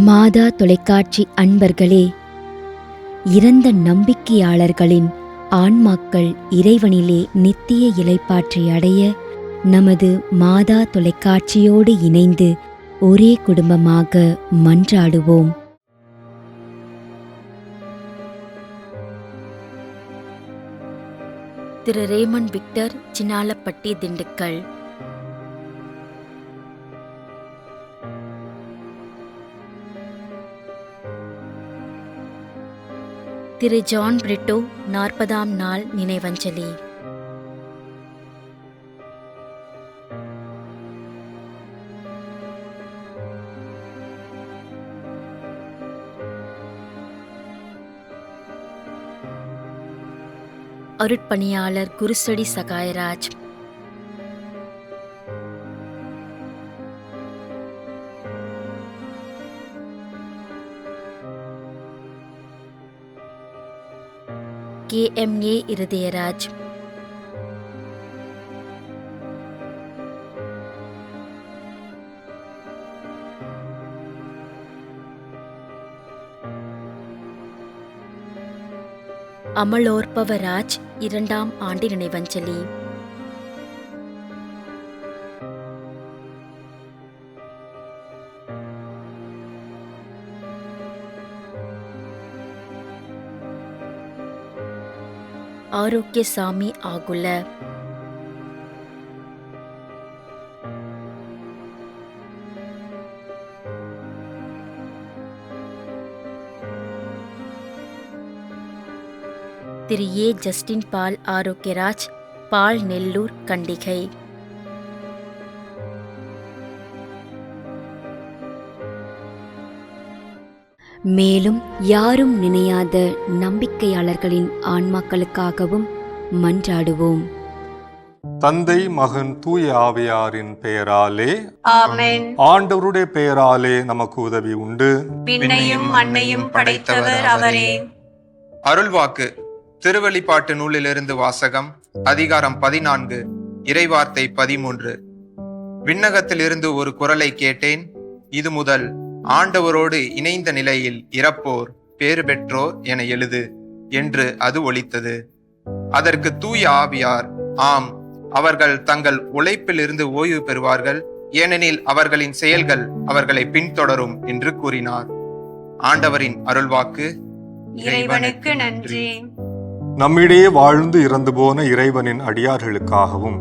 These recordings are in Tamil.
மாதா தொலைக்காட்சி அன்பர்களே, இறந்த நம்பிக்கையாளர்களின் ஆன்மாக்கள் இறைவனிலே நித்திய இளைப்பாற்றி அடைய நமது மாதா தொலைக்காட்சியோடு இணைந்து ஒரே குடும்பமாக மன்றாடுவோம். திரு ரேமன் விக்டர், சின்னாலப்பட்டி, திண்டுக்கல். திரு ஜான் பிரிட்டோ, 40ஆம் நாள் நினைவஞ்சலி. அருட்பணியாளர் குருசடி சகாயராஜ். KMA இருதயராஜ். அமலோற்பவராஜ், 2ஆம் ஆண்டு நினைவஞ்சலி. ஆரோக்கியசாமி ஆகுல. திரு ஏ ஜஸ்டின் பால் ஆரோக்கியராஜ், பால், நெல்லூர், கண்டிகை. மேலும் யாரும் நினையாத நம்பிக்கையாளர்களின் ஆன்மாக்களுக்காகவும் மன்றாடுவோம். தந்தை, மகன், தூய ஆவியாரின் பெயராலே ஆமென். ஆண்டவருடைய பெயராலே நமக்கு உதவி உண்டு. விண்ணையும் மண்ணையும் படைத்தவர் அவரே. அருள்வாக்கு. திருவெளிப்பாட்டு நூலிலிருந்து வாசகம். அதிகாரம் 14, இறைவார்த்தை 13. விண்ணகத்திலிருந்து ஒரு குரலை கேட்டேன். இது முதல் ஆண்டவரோடு இணைந்த நிலையில் இறப்போர் பேறு பெற்றோர் என எழுது என்று அது ஒலித்தது. அதற்கு தூய ஆவியார், ஆம், அவர்கள் தங்கள் உழைப்பில் இருந்து ஓய்வு பெறுவார்கள், ஏனெனில் அவர்களின் செயல்கள் அவர்களை பின்தொடரும் என்று கூறினார். ஆண்டவரின் அருள்வாக்கு. இறைவனுக்கு நன்றி. நம்மிடையே வாழ்ந்து இறந்து போன இறைவனின் அடியார்களுக்காகவும்,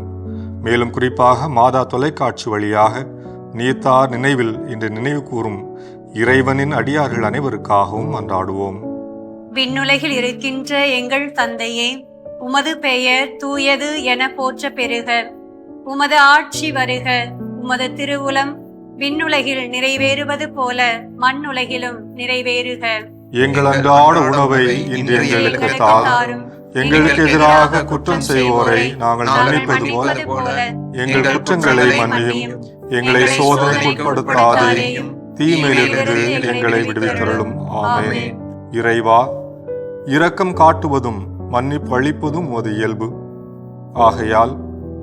மேலும் குறிப்பாக மாதா தொலைக்காட்சி வழியாக நீத்தார் நினைவில் இன்று நினைவு கூறும் இறைவனின் அடியார்கள் அனைவருக்காகவும் மன்றாடுவோம். விண்ணுலகில் இருக்கின்ற எங்கள் தந்தையே, உமது பெயர் தூயது என போற்ற பெறுக. உமது ஆட்சி வருக. உமது திருவுளம் விண்ணுலகில் நிறைவேறுவது போல மண்ணுலகிலும் நிறைவேறுக. எங்கள் அன்றாட உணவை இன்று எங்களுக்கு தாரும். எங்களுக்கு எதிராக குற்றம் செய்வோரை நாங்கள் மன்னிப்பது போல எங்கள் குற்றங்களை மன்னியும். எங்களை சோதனைக்குட்படுத்தாதேயும், தீமையிலிருந்து எங்களை விடுவித்தருளும். ஆமென். இறைவா, இரக்கம் காட்டுவதும் மன்னிப்பு அளிப்பதும் உமது இயல்பு. ஆகையால்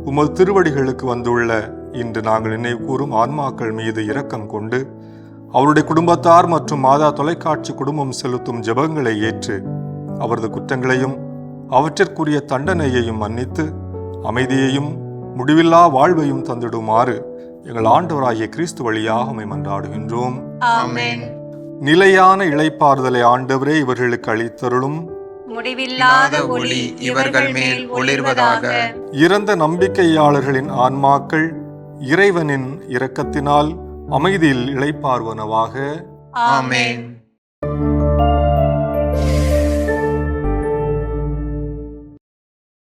உமது திருவடிகளுக்கு வந்துள்ள இன்று நாங்கள் நினைவு கூறும் ஆன்மாக்கள் மீது இரக்கம் கொண்டு அவருடைய குடும்பத்தார் மற்றும் மாதா தொலைக்காட்சி குடும்பம் செலுத்தும் ஜெபங்களை ஏற்று அவரது குற்றங்களையும் அவற்றிற்குரிய தண்டனையையும் மன்னித்து அமைதியையும் முடிவில்லா வாழ்வையும் தந்திடுமாறு எங்கள் ஆண்டவராகிய கிறிஸ்து வழியாக உம்மை மன்றாடுகின்றோம். ஆமென். நிலையான இளைப்பாறுதலை ஆண்டவரே இவர்களுக்கு அளித்தருளும். முடிவில்லாத ஒளி இவர்கள் மேல் ஒளிர்வதாக. இறந்த நம்பிக்கையாளர்களின் ஆன்மாக்கள் இறைவனின் இரக்கத்தினால் அமைதியில் இளைப்பாறுவனவாக. ஆமென்.